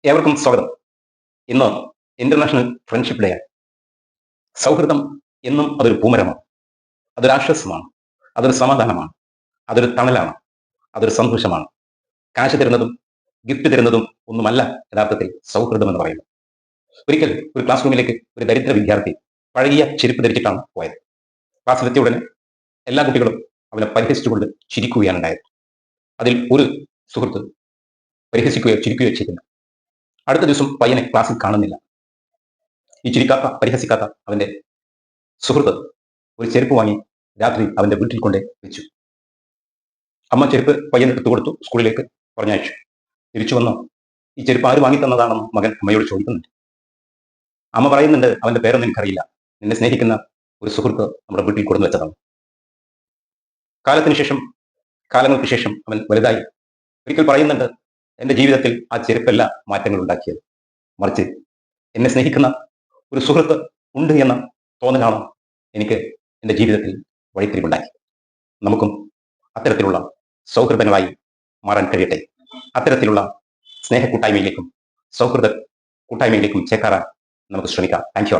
ഏവർക്കും സ്വാഗതം. ഇന്ന് ഇന്റർനാഷണൽ ഫ്രണ്ട്ഷിപ്പ് ഡേ ആണ്. സൗഹൃദം എന്നും അതൊരു പൂമരമാണ്, അതൊരു ആശ്വാസമാണ്, അതൊരു സമാധാനമാണ്, അതൊരു തണലാണ്, അതൊരു സന്തോഷമാണ്. കാശ് തരുന്നതും ഗിഫ്റ്റ് തരുന്നതും ഒന്നുമല്ല യഥാർത്ഥത്തിൽ സൗഹൃദം എന്ന് പറയുന്നത്. ഒരിക്കൽ ഒരു ക്ലാസ് റൂമിലേക്ക് ഒരു ദരിദ്ര വിദ്യാർത്ഥി പഴകിയ ചെരുപ്പ് ധരിച്ചിട്ടാണ് പോയത്. ക്ലാസ്സിലെത്തിയ ഉടനെ എല്ലാ കുട്ടികളും അവനെ പരിഹസിച്ചുകൊണ്ട് ചിരിക്കുകയാണ് ഉണ്ടായത്. അതിൽ ഒരു സുഹൃത്ത് പരിഹസിക്കുകയോ ചിരിക്കുകയോ ചെയ്തില്ല. അടുത്ത ദിവസം പയ്യനെ ക്ലാസ്സിൽ കാണുന്നില്ല. ഈ ചിരിക്കാത്ത പരിഹസിക്കാത്ത അവന്റെ സുഹൃത്ത് ഒരു ചെരുപ്പ് വാങ്ങി രാത്രി അവന്റെ വീട്ടിൽ കൊണ്ട് വെച്ചു. അമ്മ ചെരുപ്പ് പയ്യന് എടുത്തു കൊടുത്തു, സ്കൂളിലേക്ക് പറഞ്ഞയച്ചു. തിരിച്ചു വന്നു ഈ ചെരുപ്പ് ആര് വാങ്ങി തന്നതാണെന്ന് മകൻ അമ്മയോട് ചോദിക്കുന്നുണ്ട്. അമ്മ പറയുന്നുണ്ട്, അവന്റെ പേരൊന്നും എനിക്കറിയില്ല, നിന്നെ സ്നേഹിക്കുന്ന ഒരു സുഹൃത്ത് നമ്മുടെ വീട്ടിൽ കൊടുന്നു വെച്ചതാണ്. കാലങ്ങൾക്ക് ശേഷം അവൻ വലുതായി ഒരിക്കൽ പറയുന്നുണ്ട്, എന്റെ ജീവിതത്തിൽ ആ ചെരുപ്പല്ല മാറ്റങ്ങൾ ഉണ്ടാക്കിയത്, മറിച്ച് എന്നെ സ്നേഹിക്കുന്ന ഒരു സുഹൃത്ത് ഉണ്ട് എന്ന തോന്നലാണ് എനിക്ക് എൻ്റെ ജീവിതത്തിൽ വഴിത്തിരിവുണ്ടാക്കി. നമുക്കും അത്തരത്തിലുള്ള സൗഹൃദങ്ങളായി മാറാൻ കഴിയട്ടെ. അത്തരത്തിലുള്ള സ്നേഹ കൂട്ടായ്മയിലേക്കും സൗഹൃദ കൂട്ടായ്മയിലേക്കും ചേക്കാറാൻ നമുക്ക് ശ്രമിക്കാം. Thank you.